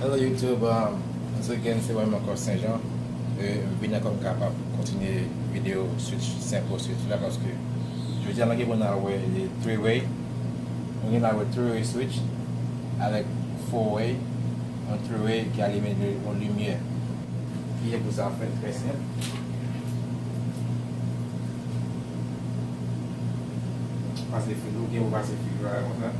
Hello YouTube, once again c'est moi encore Saint-Jean. Je viens comme capable de continuer la vidéo switch, simple switch là parce que je veux dire, on a les 3-way, on a le 3-way switch avec 4-way, un 3-way qui allume en lumière. Qui est que ça fait très simple. Passer le fil, ou passer le fil comme ça.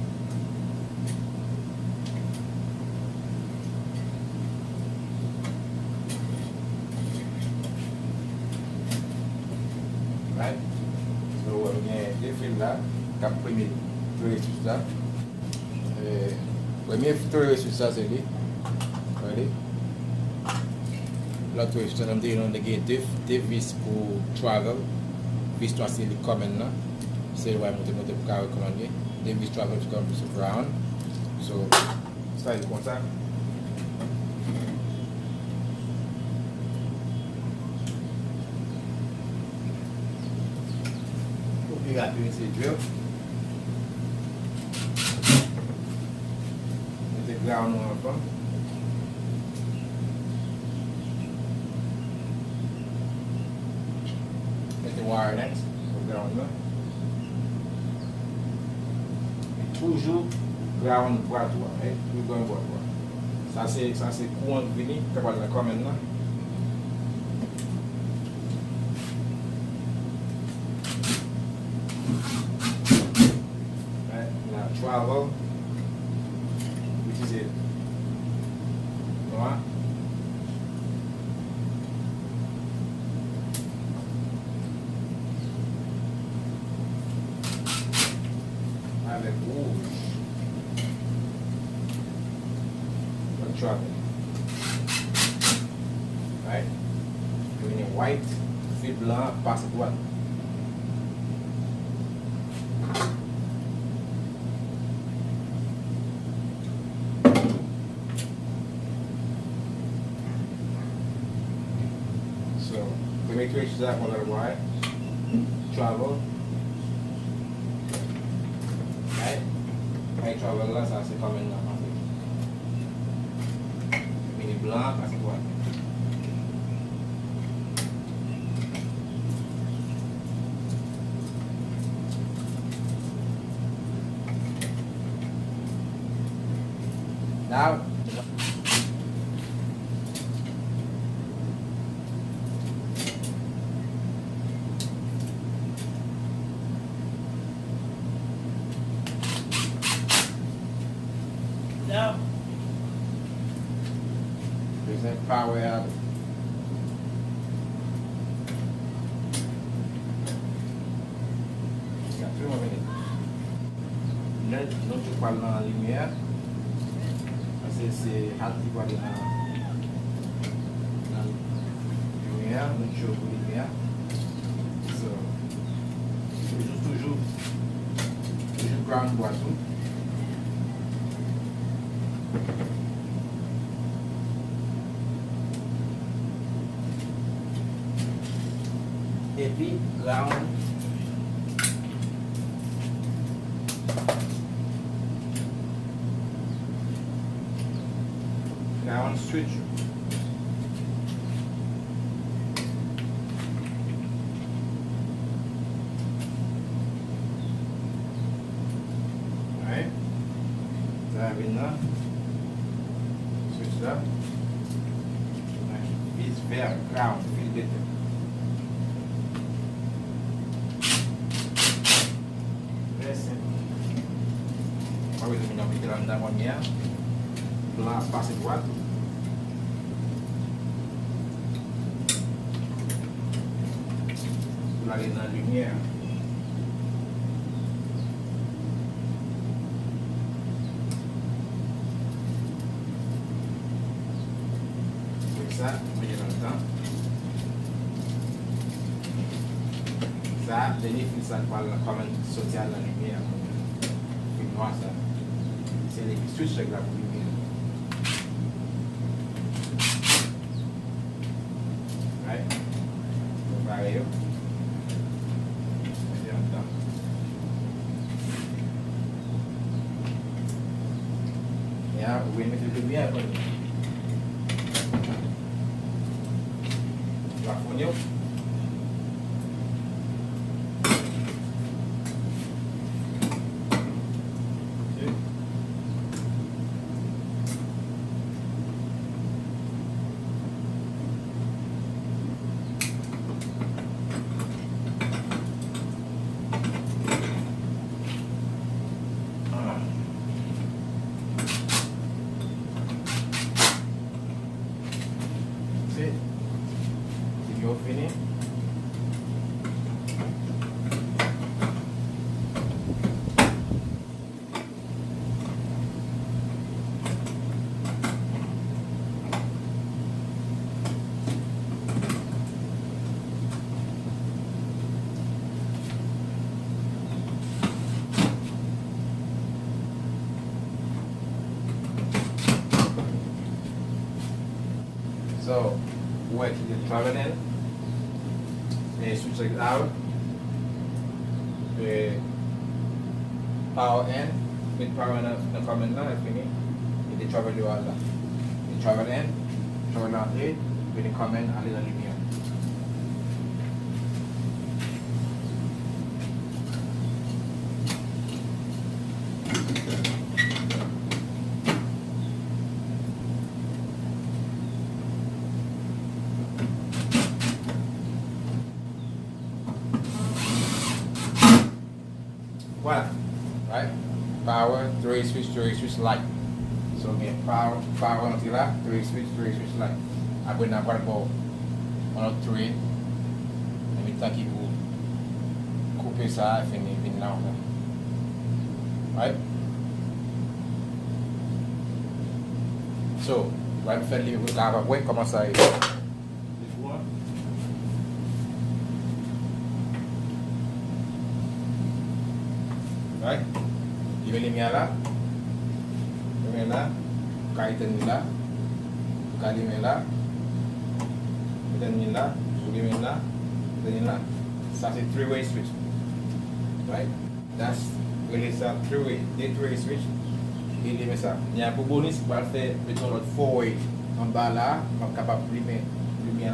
Right? So, il y a deux fils là, qui ont premier touré sur ça. Le premier touré sur ça, c'est lui. Regardez. L'autre touré sur ça, on a deux vis pour travel. Vis 3 c'est le common là. C'est le monter pour carrer commander. Deux vis travel to come to ground. So, ça c'est comme ça. You got to see drill. With the ground on front. With the wire next. The ground là. Et toujours ground droit droit. Toujours ground droit droit. Ça c'est courant venu. Tu vois la commande là. Travel, which is it? Right? Avec rouge. For travel. Right? Doing it white, fil blanc, passe à droite. Make sure it's that one on the right. Travel. Right? Right, travel là, ça c'est comme une mini blanc, ça c'est quoi? Now, present power out. Got 3 more minutes. Là, nous tu parles dans la lumière. C'est hâte qui parle dans la lumière, nous tu pour la lumière. So, toujours ground boisson. Et puis ground switch. Alright, dive in there, switch it up. It's very ground, feel better. Kalau itu punya pikiran dalamnya belas pasir buat lagi na lumière. Ça, on va dans le temps. Ça, les ça parle comme social la lumière. Puis noir ça. C'est les switch avec la lumière. Right? Pareil. Ya, we mettre de lumière. la fournir. Video fini. So, where to the travel in? Switch it out. The power in. With power in the comment now, fini. The travel you all that. The travel in. Travel out here. With the comment a little lumière. Voilà, right? Power, 3 switch, light. So again, power until that, 3 switch, light. I'm going to put about 1 or 3. Let me thank you for couper ça et finir là. Right? So, right, faire le travail, comment ça est? Right? Il met les miens là. Il met là. Kaitan là. Kalime là. Kaitan là. Sugime là. Kaitan là. Ça c'est three-way switch. Right? That's really ça three-way. Des three-way switch. Il met ça. Il y a un bonus qui va faire mettons l'autre four-way. En bas là, on est capable de mettre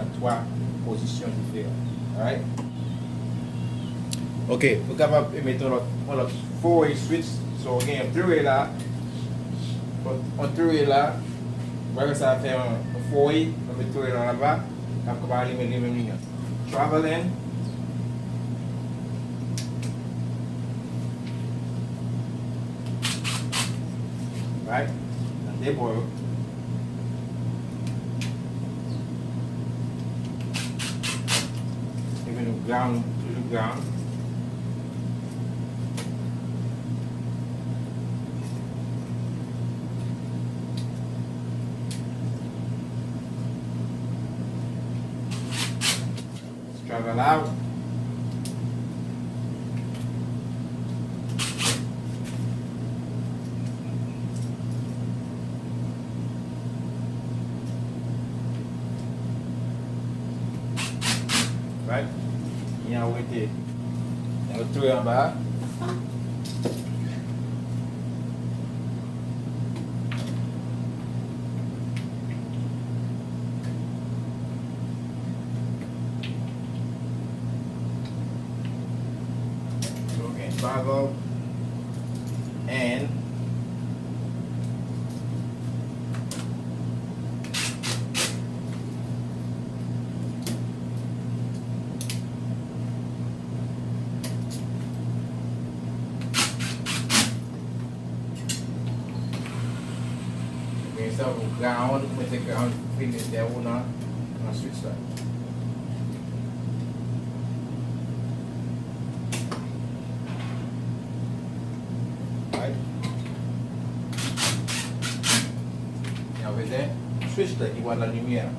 en 3 positions différentes. Alright? Ok, vous êtes capable de mettre notre 4-way switch. So, on a un 3-way là. Un 3-way là. Voilà, ça va faire un 4-way. On met 3-way là-bas. On va allumer les mêmes lignes. Travel in. Right? And they boil. Even the ground to the ground. Travel out. Right? Il y a un outil. Il y a un trou en bas. Bravo and okay, so ground, we take ground finish there una switch that. Switch là, il voit la lumière.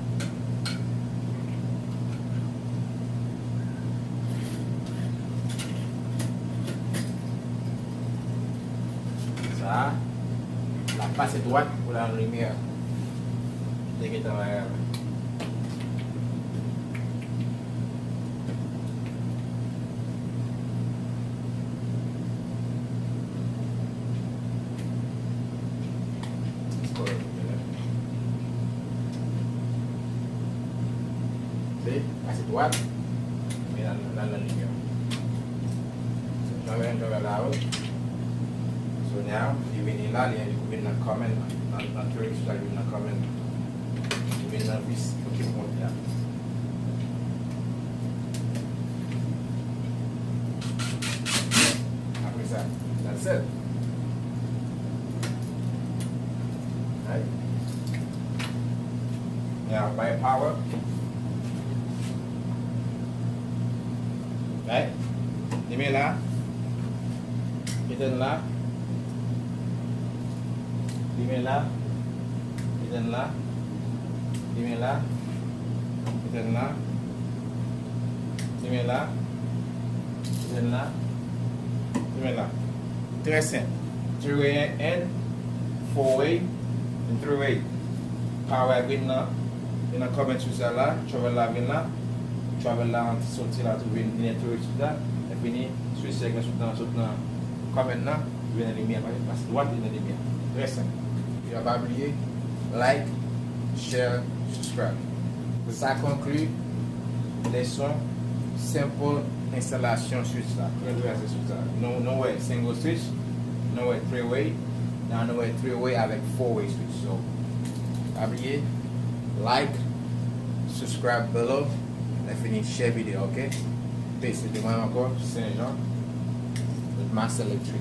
Ça, la face est droite pour la lumière. Dès que tu as Allez, assez droite. Mais dans la lumière. Je vais là-haut. So now, you will need that, you will not comment, not to extra, you will not comment. You will not be looking for that. Après ça, that's it. Right? Now, by power. Right? You mean that? Hidden là. Hidden là. Hidden là. Hidden là. Hidden là. Hidden là. Hidden là. Hidden là. Très simple. 3-way and 4-way and 3-way. Power win là. Il y a un comment sur ça là. Travel là win là. Travel là, sortir là, tu viens venir trouver sur ça. Et puis, sur le segment, sur le comment là, tu viens de lumière. Parce que droite, il y a une lumière. Très simple. Et on va pas oublier, like, share, subscribe. Ça conclut leçon simple installation switch là. No way single switch, no way 3-way, now no way 3-way avec 4-way switch. So, pas oublier, like, subscribe below. On a fini share vidéo, ok? Peace. C'était moi encore, Saint-Jean, with Mass Electric.